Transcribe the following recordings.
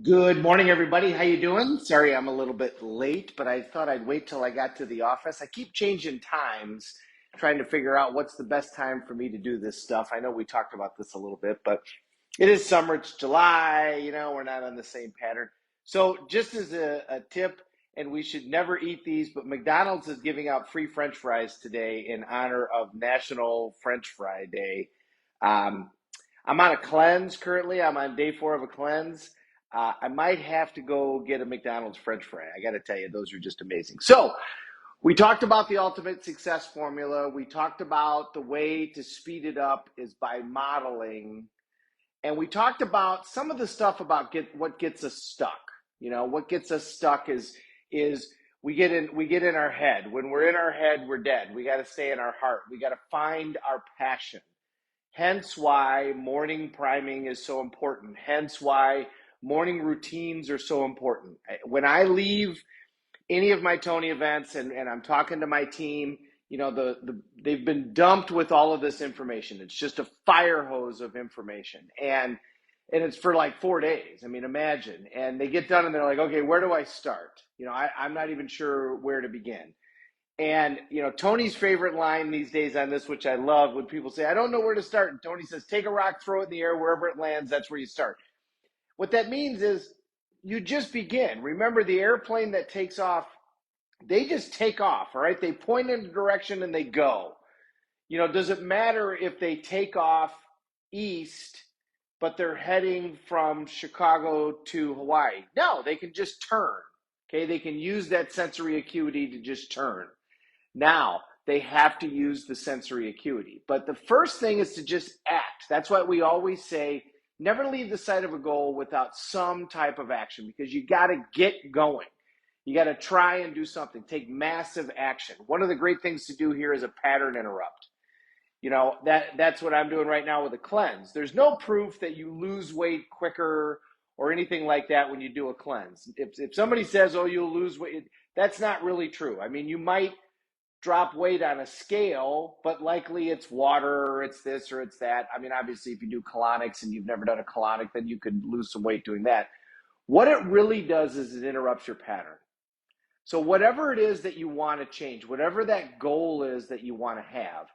Good morning, everybody. How you doing? Sorry, I'm a little bit late, but I thought I'd wait till I got to the office. I keep changing times, trying to figure out what's the best time for me to do this stuff. I know we talked about this a little bit, but it is summer. It's July. We're not on the same pattern. So, just as a tip, and we should never eat these, but McDonald's is giving out free French fries today in honor of National French Fry Day. Um, I'm on a cleanse currently. I'm on day 4 of a cleanse. I might have to go get a McDonald's French fry. I got to tell you, those are just amazing. So, we talked about the ultimate success formula. We talked about the way to speed it up is by modeling. And we talked about some of the stuff about what gets us stuck. What gets us stuck is we get in our head. When we're in our head, we're dead. We got to stay in our heart. We got to find our passion. Hence why morning priming is so important. Hence why morning routines are so important. When I leave any of my Tony events and I'm talking to my team, they've been dumped with all of this information. It's just a fire hose of information. And it's for like 4 days. I mean, imagine. And they get done and they're like, okay, where do I start? I'm not even sure where to begin. And, Tony's favorite line these days on this, which I love, when people say, I don't know where to start. And Tony says, take a rock, throw it in the air, wherever it lands, that's where you start. What that means is you just begin. Remember, the airplane that takes off, they just take off, all right? They point in a direction and they go. Does it matter if they take off east, but they're heading from Chicago to Hawaii? No, they can just turn, okay? They can use that sensory acuity to just turn. Now, they have to use the sensory acuity. But the first thing is to just act. That's why we always say never leave the sight of a goal without some type of action, because you got to get going. You got to try and do something. Take massive action. One of the great things to do here is a pattern interrupt. That's what I'm doing right now with a cleanse. There's no proof that you lose weight quicker or anything like that when you do a cleanse. If somebody says, oh, you'll lose weight, that's not really true. I mean, you might drop weight on a scale, but likely it's water or it's this or it's that. I mean, obviously, if you do colonics and you've never done a colonic, then you could lose some weight doing that. What it really does is it interrupts your pattern. So, whatever it is that you want to change, whatever that goal is that you want to have,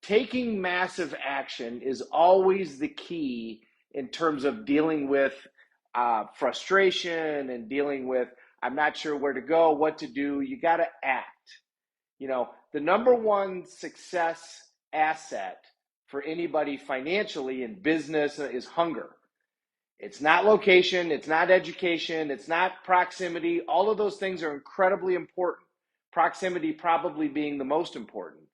taking massive action is always the key in terms of dealing with frustration and dealing with, I'm not sure where to go, what to do. You got to act. The number one success asset for anybody financially in business is hunger. It's not location, it's not education, it's not proximity. All of those things are incredibly important. Proximity probably being the most important.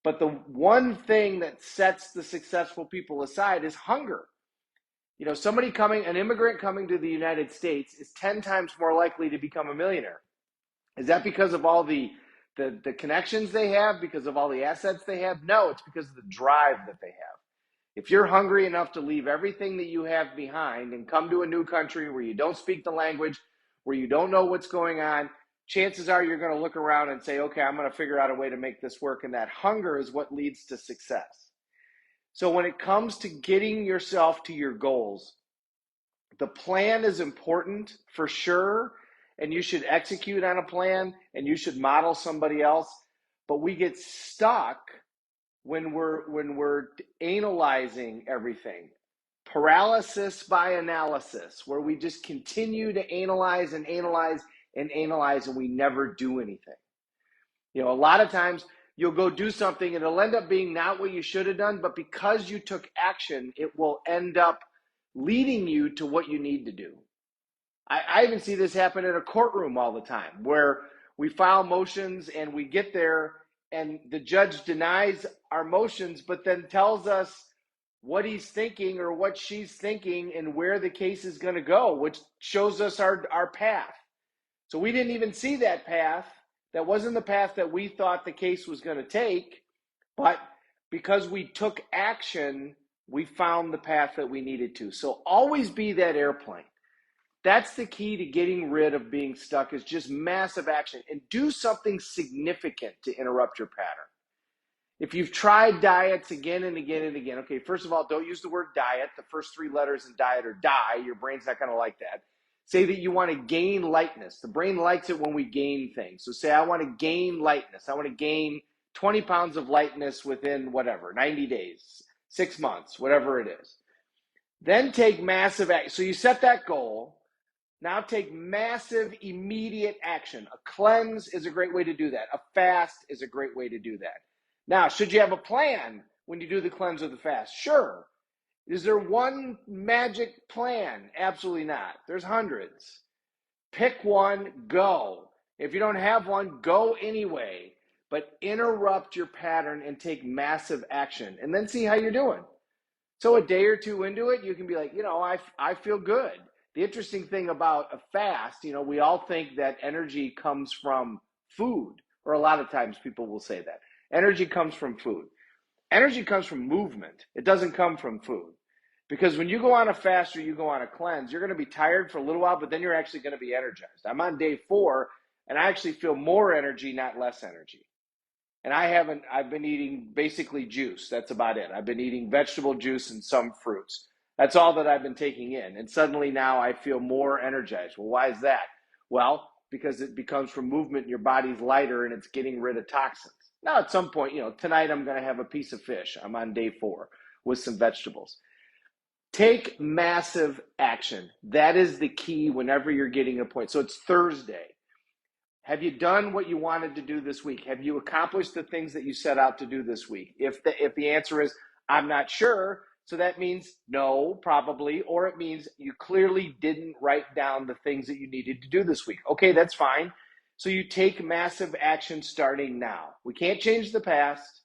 But the one thing that sets the successful people aside is hunger. An immigrant coming to the United States is 10 times more likely to become a millionaire. Is that because of all the connections they have, because of all the assets they have? No, it's because of the drive that they have. If you're hungry enough to leave everything that you have behind and come to a new country where you don't speak the language, where you don't know what's going on, chances are you're going to look around and say, okay, I'm going to figure out a way to make this work. And that hunger is what leads to success. So when it comes to getting yourself to your goals, the plan is important for sure, and you should execute on a plan and you should model somebody else. But we get stuck when we're analyzing everything. Paralysis by analysis, where we just continue to analyze and analyze and analyze, and we never do anything. A lot of times you'll go do something and it'll end up being not what you should have done, but because you took action, it will end up leading you to what you need to do. I even see this happen in a courtroom all the time, where we file motions and we get there and the judge denies our motions, but then tells us what he's thinking or what she's thinking and where the case is going to go, which shows us our path. So we didn't even see that path. That wasn't the path that we thought the case was going to take, but because we took action, we found the path that we needed to. So always be that airplane. That's the key to getting rid of being stuck, is just massive action and do something significant to interrupt your pattern. If you've tried diets again and again and again, okay, first of all, don't use the word diet. The first three letters in diet are die. Your brain's not going to like that. Say that you want to gain lightness. The brain likes it when we gain things. So say, I want to gain lightness. I want to gain 20 pounds of lightness within whatever, 90 days, 6 months, whatever it is. Then take massive action. So you set that goal. Now take massive immediate action. A cleanse is a great way to do that. A fast is a great way to do that. Now, should you have a plan when you do the cleanse or the fast? Sure. Is there one magic plan? Absolutely not. There's hundreds. Pick one, go. If you don't have one, go anyway. But interrupt your pattern and take massive action and then see how you're doing. So a day or two into it, you can be like, I feel good. The interesting thing about a fast, we all think that energy comes from food, or a lot of times people will say that. Energy comes from food. Energy comes from movement. It doesn't come from food. Because when you go on a fast or you go on a cleanse, you're going to be tired for a little while, but then you're actually going to be energized. I'm on day 4, and I actually feel more energy, not less energy. And I've been eating basically juice. That's about it. I've been eating vegetable juice and some fruits. That's all that I've been taking in. And suddenly now I feel more energized. Well, why is that? Well, because it becomes from movement, your body's lighter and it's getting rid of toxins. Now, at some point, tonight I'm going to have a piece of fish. I'm on day 4 with some vegetables. Take massive action. That is the key whenever you're getting a point. So it's Thursday. Have you done what you wanted to do this week? Have you accomplished the things that you set out to do this week? If the answer is, I'm not sure, so that means no, probably, or it means you clearly didn't write down the things that you needed to do this week. Okay, that's fine. So you take massive action starting now. We can't change the past.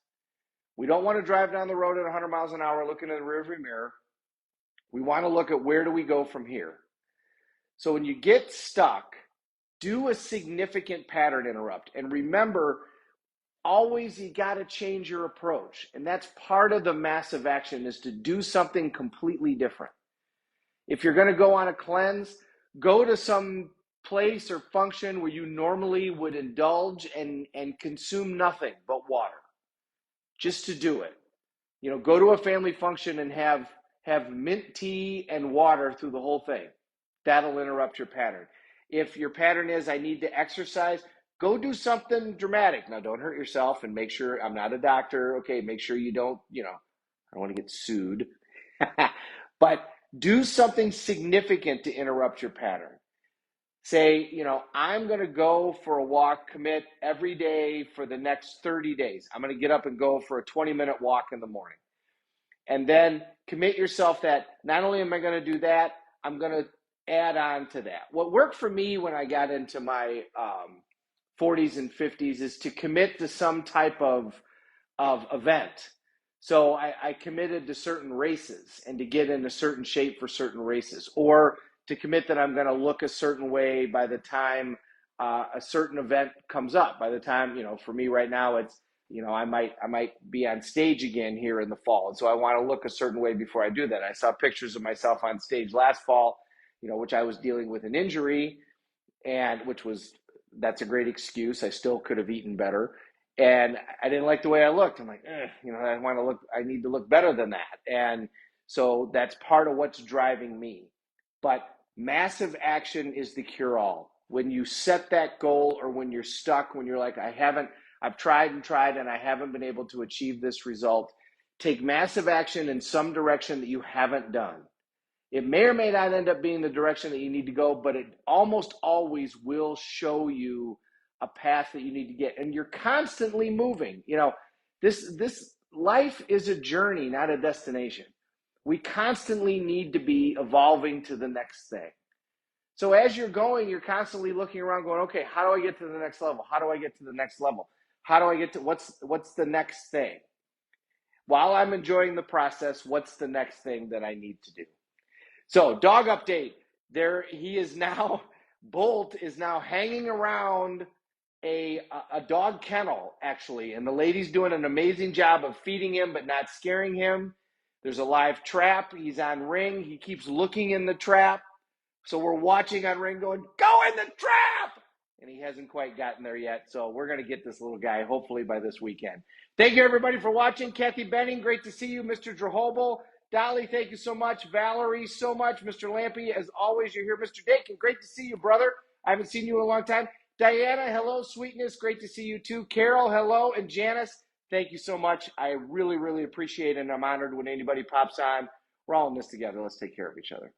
We don't want to drive down the road at 100 miles an hour looking in the rearview mirror. We want to look at where do we go from here. So when you get stuck, do a significant pattern interrupt. And remember, always you got to change your approach. And that's part of the massive action, is to do something completely different. If you're going to go on a cleanse, go to some place or function where you normally would indulge and consume nothing but water, just to do it. Go to a family function and have mint tea and water through the whole thing. That'll interrupt your pattern. If your pattern is, I need to exercise, go do something dramatic. Now, don't hurt yourself, and make sure, I'm not a doctor, okay, make sure you don't, I don't want to get sued. But do something significant to interrupt your pattern. Say, I'm going to go for a walk, commit every day for the next 30 days. I'm going to get up and go for a 20-minute walk in the morning. And then commit yourself that not only am I going to do that, I'm going to add on to that. What worked for me when I got into my 40s and 50s is to commit to some type of event. So I committed to certain races and to get in a certain shape for certain races, or to commit that I'm going to look a certain way by the time a certain event comes up. By the time, for me right now, it's, I might be on stage again here in the fall. And so I want to look a certain way before I do that. I saw pictures of myself on stage last fall, which I was dealing with an injury, and that's a great excuse. I still could have eaten better. And I didn't like the way I looked. I'm like, I need to look better than that. And so that's part of what's driving me. But massive action is the cure-all. When you set that goal, or when you're stuck, when you're like, I've tried and I haven't been able to achieve this result, take massive action in some direction that you haven't done. It may or may not end up being the direction that you need to go, but it almost always will show you a path that you need to get. And you're constantly moving. This life is a journey, not a destination. We constantly need to be evolving to the next thing. So as you're going, you're constantly looking around going, okay, how do I get to the next level? How do I get to the next level? How do I get to what's the next thing? While I'm enjoying the process, what's the next thing that I need to do? So, dog update. Bolt is now hanging around a dog kennel, actually, and the lady's doing an amazing job of feeding him but not scaring him. There's a live trap. He's on ring. He keeps looking in the trap. So we're watching on ring going, go in the trap! and he hasn't quite gotten there yet. So we're going to get this little guy hopefully by this weekend. Thank you, everybody, for watching. Kathy Benning, great to see you. Mr. Drehobel, Dolly, thank you so much. Valerie, so much. Mr. Lampy, as always, you're here. Mr. Dakin, great to see you, brother. I haven't seen you in a long time. Diana, hello, sweetness. Great to see you, too. Carol, hello. And Janice, thank you so much. I really, really appreciate it, and I'm honored when anybody pops on. We're all in this together. Let's take care of each other.